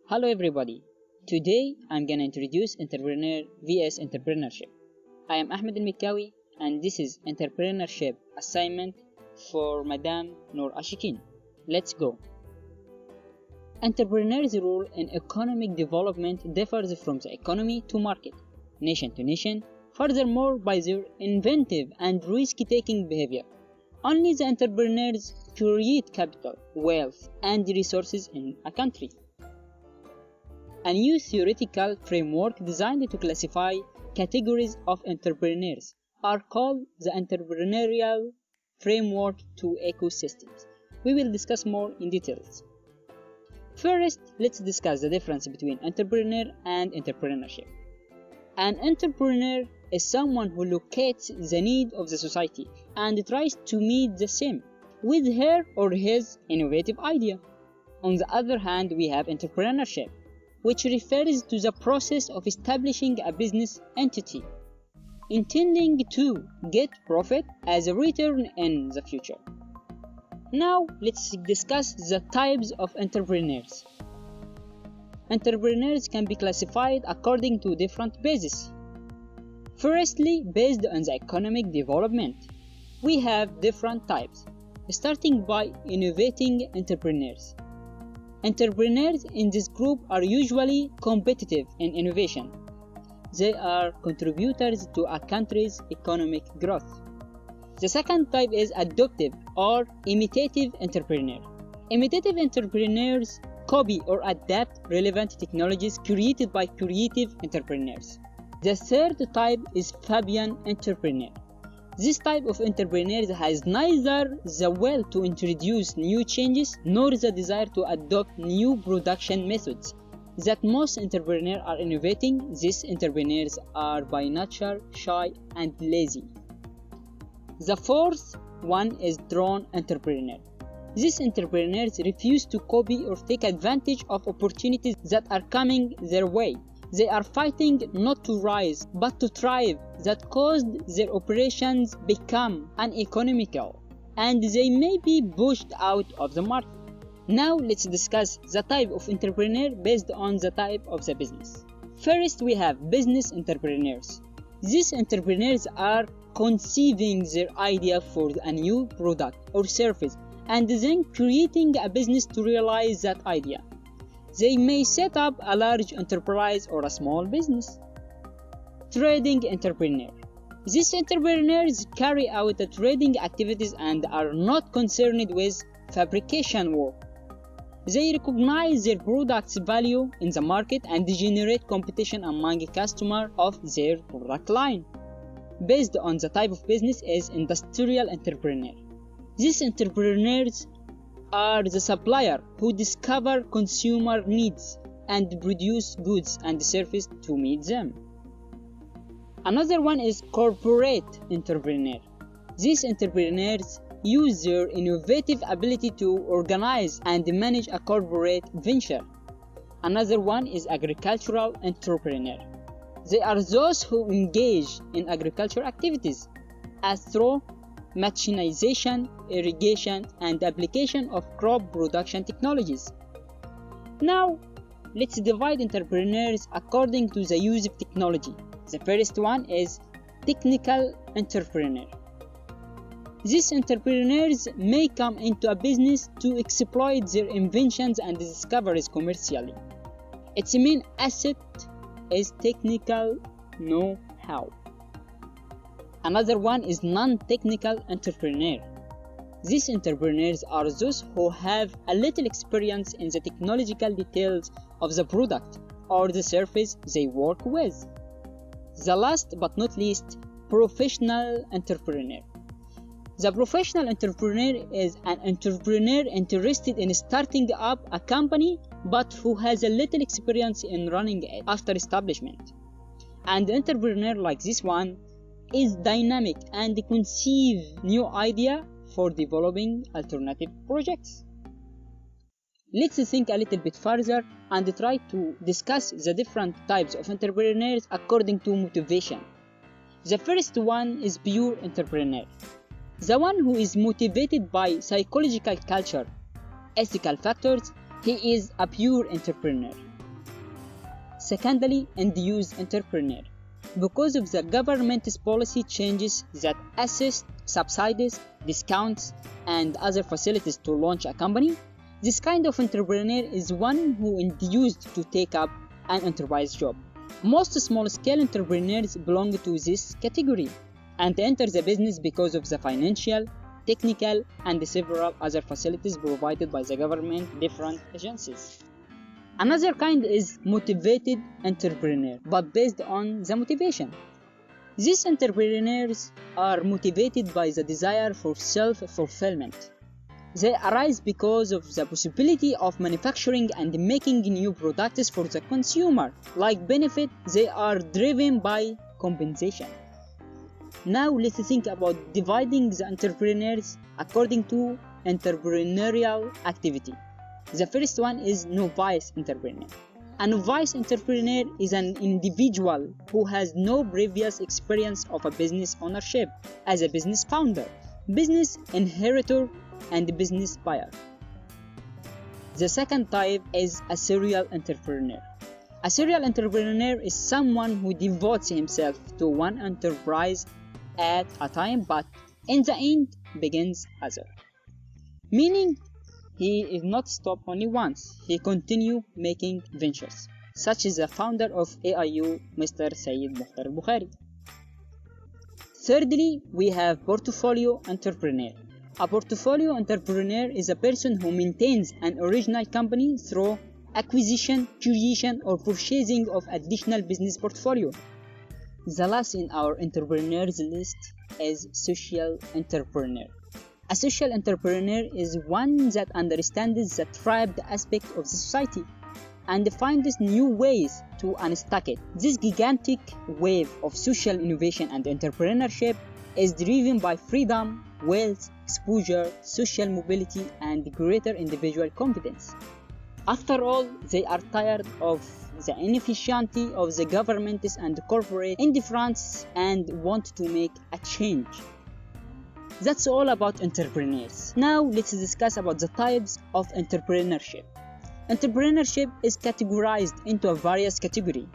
Hello everybody. Today I'm gonna introduce entrepreneur vs entrepreneurship. I am Ahmed ElMekawy and this is entrepreneurship assignment for Madam Noorasyikin. Let's go. Entrepreneur's role in economic development differs from the economy to market, nation to nation, furthermore by their inventive and risk-taking behavior. Only the entrepreneurs create capital, wealth, and resources in a country. A new theoretical framework designed to classify categories of entrepreneurs are called the entrepreneurial framework to ecosystems. We will discuss more in details. First, let's discuss the difference between entrepreneur and entrepreneurship. An entrepreneur is someone who locates the need of the society and tries to meet the same with her or his innovative idea. On the other hand, we have entrepreneurship, which refers to the process of establishing a business entity, intending to get profit as a return in the future. Now, let's discuss the types of entrepreneurs. Entrepreneurs can be classified according to different bases. Firstly, based on the economic development, we have different types, starting by innovating entrepreneurs. Entrepreneurs in this group are usually competitive in innovation. They are contributors to a country's economic growth. The second type is adoptive or imitative entrepreneur. Imitative entrepreneurs copy or adapt relevant technologies created by creative entrepreneurs. The third type is Fabian entrepreneur. This type of entrepreneur has neither the will to introduce new changes nor the desire to adopt new production methods that most entrepreneurs are innovating. These entrepreneurs are by nature shy and lazy. The fourth one is drone entrepreneur. These entrepreneurs refuse to copy or take advantage of opportunities that are coming their way. They are fighting not to rise but to thrive, that caused their operations become uneconomical and they may be pushed out of the market. Now let's discuss the type of entrepreneur based on the type of the business. First, we have business entrepreneurs. These entrepreneurs are conceiving their idea for a new product or service and then creating a business to realize that idea. They may set up a large enterprise or a small business. Trading entrepreneur. These entrepreneurs carry out the trading activities and are not concerned with fabrication work. They recognize their product's value in the market and generate competition among customers of their product line. Based on the type of business is industrial entrepreneur. These entrepreneurs are the supplier who discover consumer needs and produce goods and services to meet them. Another one is corporate entrepreneur. These entrepreneurs use their innovative ability to organize and manage a corporate venture. Another one is agricultural entrepreneur. They are those who engage in agricultural activities as through machinization, irrigation, and application of crop production technologies. Now, let's divide entrepreneurs according to the use of technology. The first one is technical entrepreneur. These entrepreneurs may come into a business to exploit their inventions and discoveries commercially. Its main asset is technical know-how. Another one is non-technical entrepreneur. These entrepreneurs are those who have a little experience in the technological details of the product or the service they work with. The last but not least, professional entrepreneur. The professional entrepreneur is an entrepreneur interested in starting up a company but who has a little experience in running it after establishment. And the entrepreneur like this one is dynamic and conceive new idea for developing alternative projects. Let's think a little bit further and try to discuss the different types of entrepreneurs according to motivation. The first one is pure entrepreneur. The one who is motivated by psychological culture, ethical factors, he is a pure entrepreneur. Secondly, end-use entrepreneur. Because of the government's policy changes that assist, subsidies, discounts, and other facilities to launch a company, this kind of entrepreneur is one who induced to take up an enterprise job. Most small-scale entrepreneurs belong to this category and enter the business because of the financial, technical, and several other facilities provided by the government different agencies. Another kind is motivated entrepreneur, but based on the motivation. These entrepreneurs are motivated by the desire for self-fulfillment. They arise because of the possibility of manufacturing and making new products for the consumer. Like benefit, they are driven by compensation. Now let's think about dividing the entrepreneurs according to entrepreneurial activity. The first one is novice entrepreneur. A novice entrepreneur is an individual who has no previous experience of a business ownership as a business founder, business inheritor, and business buyer. The second type is a serial entrepreneur. A serial entrepreneur is someone who devotes himself to one enterprise at a time, but in the end begins other. Meaning, he is not stopped only once, he continues making ventures, such as the founder of AIU, Mr. Sayyid Mukhtar Albukhary. Thirdly, we have portfolio entrepreneur. A portfolio entrepreneur is a person who maintains an original company through acquisition, creation, or purchasing of additional business portfolio. The last in our entrepreneurs list is social entrepreneur. A social entrepreneur is one that understands the thrived aspect of the society and finds new ways to unstuck it. This gigantic wave of social innovation and entrepreneurship is driven by freedom, wealth, exposure, social mobility, and greater individual confidence. After all, they are tired of the inefficiency of the governments and corporate indifference and want to make a change. That's all about entrepreneurs. Now let's discuss about the types of entrepreneurship. Entrepreneurship is categorized into various categories.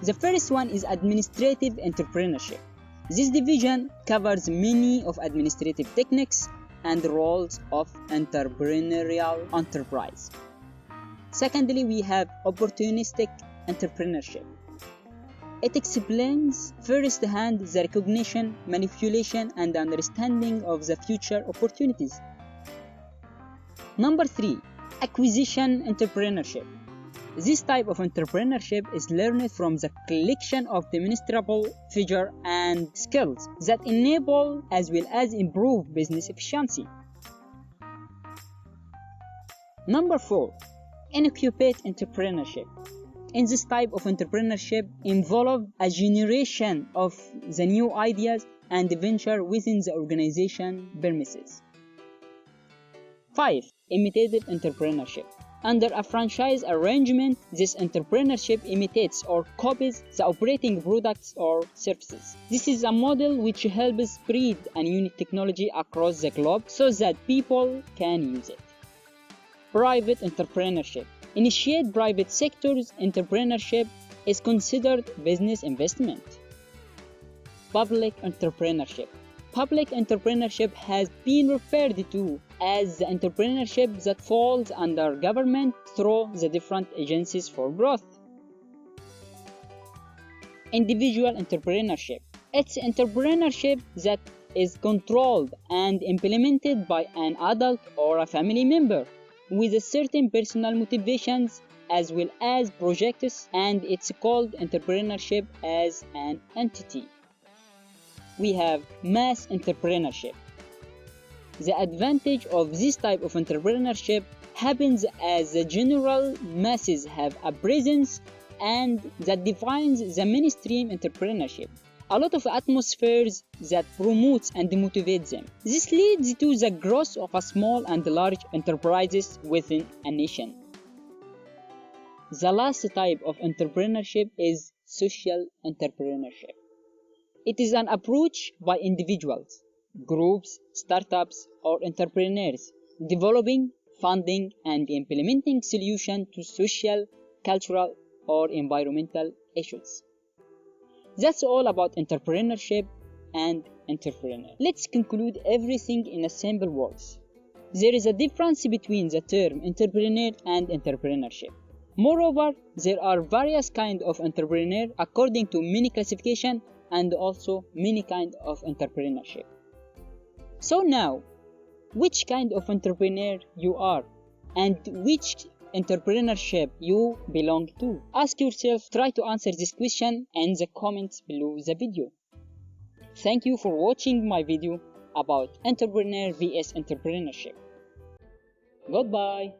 The first one is administrative entrepreneurship. This division covers many of administrative techniques and roles of entrepreneurial enterprise. Secondly, we have opportunistic entrepreneurship. It explains first-hand the recognition, manipulation, and understanding of the future opportunities. Number 3, acquisition entrepreneurship. This type of entrepreneurship is learned from the collection of demonstrable features and skills that enable as well as improve business efficiency. Number 4, incubate entrepreneurship. In this type of entrepreneurship involve a generation of the new ideas and venture within the organization premises. 5. Imitative entrepreneurship. Under a franchise arrangement, this entrepreneurship imitates or copies the operating products or services. This is a model which helps spread a new technology across the globe so that people can use it. Private entrepreneurship. Initiate private sector's entrepreneurship is considered business investment. Public entrepreneurship. Public entrepreneurship has been referred to as the entrepreneurship that falls under government through the different agencies for growth. Individual entrepreneurship. It's entrepreneurship that is controlled and implemented by an adult or a family member with a certain personal motivations as well as projects, and it's called entrepreneurship as an entity. We have mass entrepreneurship. The advantage of this type of entrepreneurship happens as the general masses have a presence and that defines the mainstream entrepreneurship. A lot of atmospheres that promotes and motivates them. This leads to the growth of a small and large enterprises within a nation. The last type of entrepreneurship is social entrepreneurship. It is an approach by individuals, groups, startups, or entrepreneurs developing, funding, and implementing solutions to social, cultural, or environmental issues. That's all about entrepreneurship and entrepreneur. Let's conclude everything in a simple words. There is a difference between the term entrepreneur and entrepreneurship. Moreover, there are various kinds of entrepreneur according to many classifications and also many kinds of entrepreneurship. So now, which kind of entrepreneur you are and which entrepreneurship you belong to? Ask yourself, try to answer this question in the comments below the video. Thank you for watching my video about entrepreneur vs entrepreneurship. Goodbye.